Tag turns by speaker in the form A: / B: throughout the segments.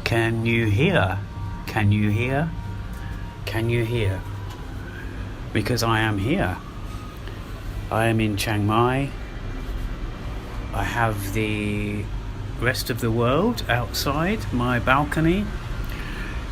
A: Can you hear? Can you hear? Can you hear? Because I am here. I am in Chiang Mai. I have the rest of the world outside my balcony.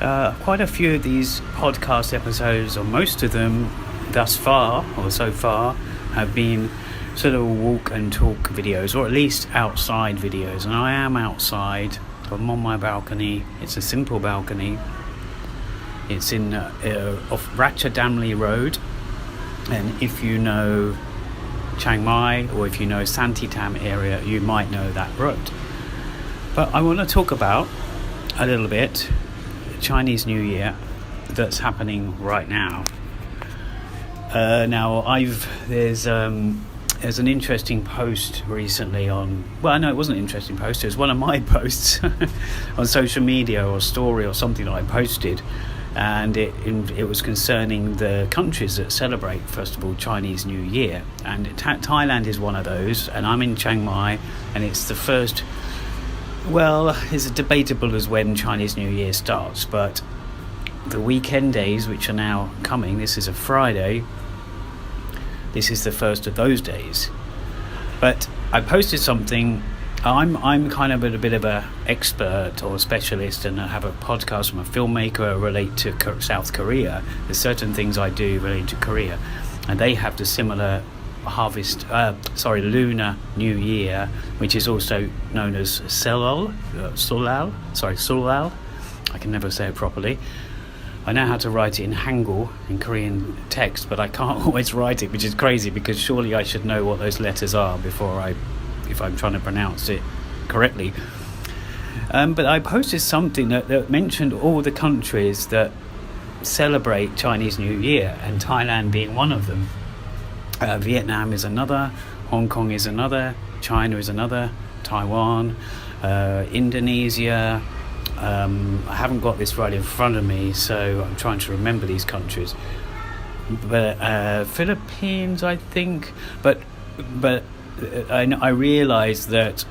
A: Quite a few of these podcast episodes, or most of them thus far, or so far, have been sort of walk and talk videos, or at least outside videos. And I am outside. I'm on my balcony. It's a simple balcony. It's in off Ratchadamli Road. And if you know Chiang Mai, or if you know Santitam area, you might know that road. But I want to talk about a little bit Chinese New Year that's happening right now. There's an interesting post recently on, well, no, it wasn't an interesting post, it was one of my posts on social media or story or something that I posted, and it was concerning the countries that celebrate, first of all, Chinese New Year, and Thailand is one of those, and I'm in Chiang Mai, and it's the first, well, it's debatable as when Chinese New Year starts, but the weekend days, which are now coming, this is a Friday, this is the first of those days. But I posted something. I'm kind of a bit of a expert or a specialist, and I have a podcast from a filmmaker relate to South Korea. There's certain things I do related to Korea, and they have the similar Lunar New Year, which is also known as Solal. I can never say it properly. I know how to write it in Hangul, in Korean text, but I can't always write it, which is crazy, because surely I should know what those letters are if I'm trying to pronounce it correctly. But I posted something that mentioned all the countries that celebrate Chinese New Year, and Thailand being one of them. Vietnam is another, Hong Kong is another, China is another, Taiwan, Indonesia. I haven't got this right in front of me, so I'm trying to remember these countries. But Philippines, I think. But I realised that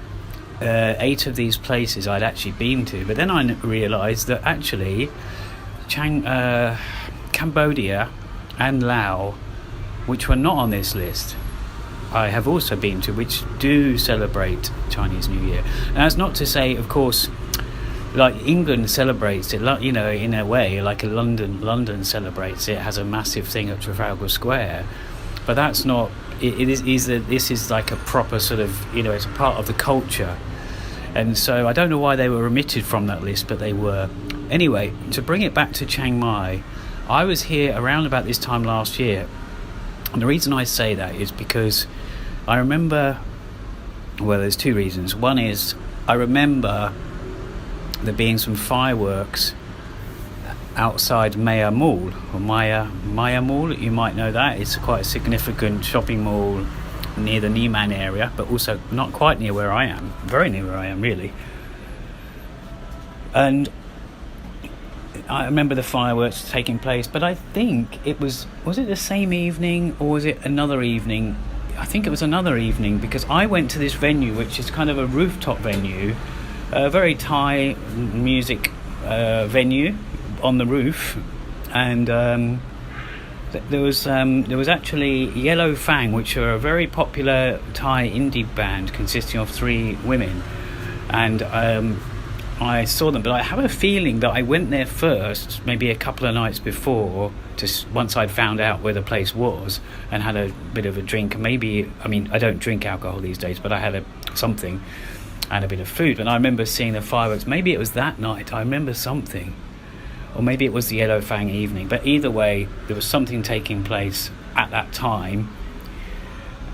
A: 8 of these places I'd actually been to. But then I realised that actually Cambodia and Laos, which were not on this list, I have also been to, which do celebrate Chinese New Year. And that's not to say, of course, like England celebrates it, you know, in a way, like London celebrates it, has a massive thing at Trafalgar Square, but that's not. This is like a proper sort of, you know, it's a part of the culture, and so I don't know why they were omitted from that list, but they were. Anyway, to bring it back to Chiang Mai, I was here around about this time last year, and the reason I say that is because I remember. Well, there's 2 reasons. One is I remember there being some fireworks outside Maya Mall, or Maya Mall, you might know that. It's quite a significant shopping mall near the Niman area, but also not quite near where I am, very near where I am really. And I remember the fireworks taking place, but I think it was it the same evening, or was it another evening? I think it was another evening, because I went to this venue, which is kind of a rooftop venue, a very Thai music venue on the roof, and there was actually Yellow Fang, which are a very popular Thai indie band consisting of 3 women, and I saw them, but I have a feeling that I went there first, maybe a couple of nights before, once I'd found out where the place was, and had a bit of a drink. Maybe, I mean, I don't drink alcohol these days, but I had something. And a bit of food, and I remember seeing the fireworks. Maybe it was that night, I remember something, or maybe it was the Yellow Fang evening, but either way there was something taking place at that time.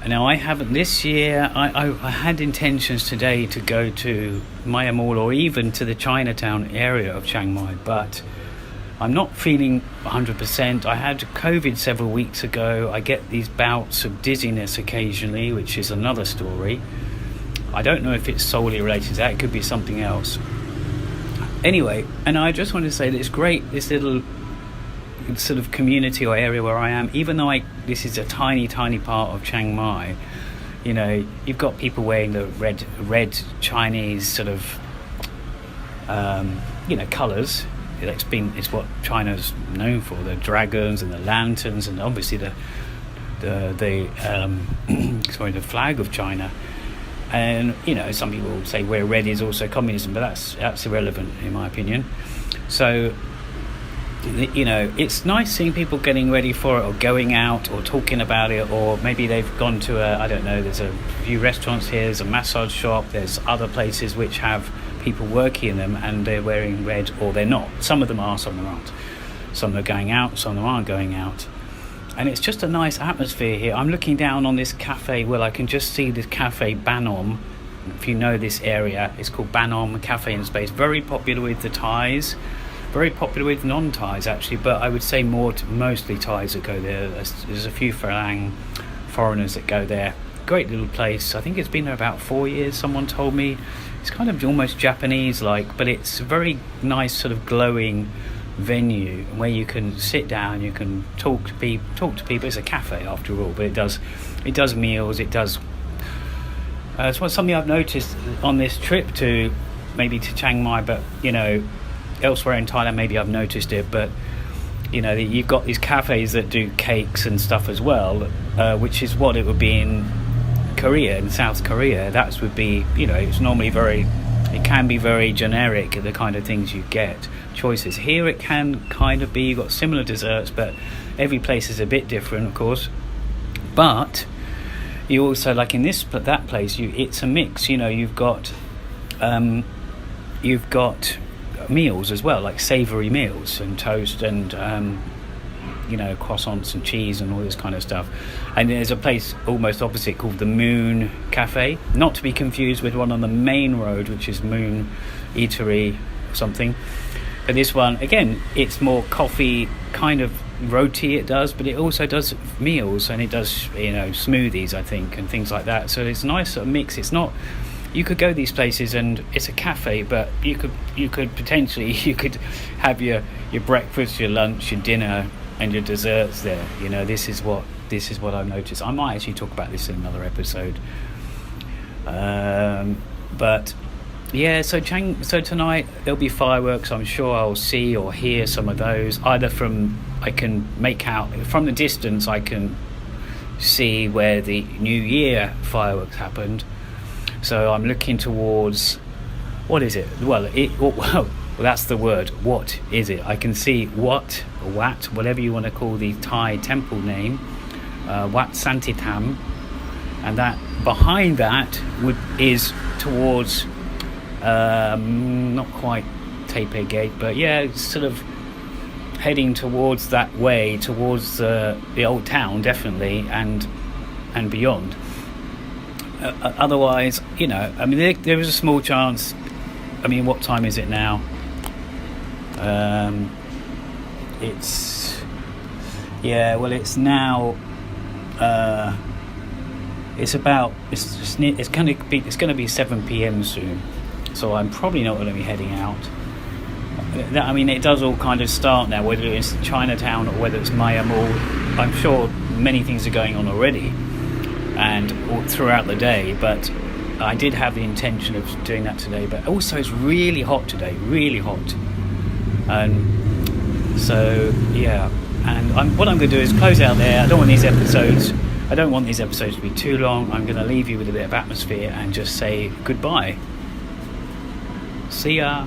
A: And now I haven't this year. I had intentions today to go to Maya Mall, or even to the Chinatown area of Chiang Mai, but I'm not feeling 100%. I had COVID several weeks ago. I get these bouts of dizziness occasionally, which is another story. I don't know if it's solely related to that. It could be something else. Anyway, and I just want to say that it's great, this little sort of community or area where I am, even though this is a tiny part of Chiang Mai. You know, you've got people wearing the red Chinese sort of colours. It's what China's known for, the dragons and the lanterns, and obviously the the flag of China. And some people say where red is also communism, but that's irrelevant in my opinion. So it's nice seeing people getting ready for it, or going out, or talking about it, or maybe they've gone to there's a few restaurants here, there's a massage shop, there's other places which have people working in them and they're wearing red, or they're not. Some of them are, some of them aren't. Some are going out, some of them aren't going out. And it's just a nice atmosphere here. I'm looking down on this cafe. Well, I can just see this cafe Banom. If you know this area, it's called Banom Cafe in Space. Very popular with the Thais, very popular with non-Thais actually, but I would say mostly Thais that go there. There's a few foreigners that go there. Great little place. I think it's been there about 4 years, someone told me. It's kind of almost Japanese-like, but it's a very nice sort of glowing venue where you can sit down, you can talk to people. It's a cafe after all, but it does meals, it does it's something I've noticed on this trip to Chiang Mai, but elsewhere in Thailand maybe I've noticed it, but you've got these cafes that do cakes and stuff as well, which is what it would be in South Korea. That would be, it's normally it can be very generic, the kind of things you get, choices. Here it can kind of be, you've got similar desserts, but every place is a bit different, of course. But you also, like in that place, it's a mix. You've got meals as well, like savoury meals and toast and croissants and cheese and all this kind of stuff. And there's a place almost opposite called the Moon Cafe, not to be confused with one on the main road, which is Moon Eatery or something. But this one, again, it's more coffee kind of roti it does, but it also does meals, and it does smoothies, I think, and things like that. So it's a nice sort of mix. It's not, you could go these places and it's a cafe, but you could potentially have your breakfast, your lunch, your dinner, and your desserts there. This is what I've noticed. I might actually talk about this in another episode. But yeah, so tonight there'll be fireworks. I'm sure I'll see or hear some of those. Either I can make out from the distance, I can see where the New Year fireworks happened. So I'm looking towards, what is it? Well, that's the word. What is it? I can see Wat, whatever you want to call the Thai temple name, Wat Santitam, and that behind that is towards not quite Taipei Gate, but yeah, it's sort of heading towards that way, towards the old town, definitely, and beyond. Otherwise, there is a small chance. What time is it now? It's now. It's going to be 7 p.m. soon, so I'm probably not going to be heading out. It does all kind of start now, whether it's Chinatown or whether it's Maya Mall. I'm sure many things are going on already, and throughout the day. But I did have the intention of doing that today. But also, it's really hot today, really hot, and so yeah. And what I'm going to do is close out there. I don't want these episodes to be too long. I'm going to leave you with a bit of atmosphere and just say goodbye. See ya.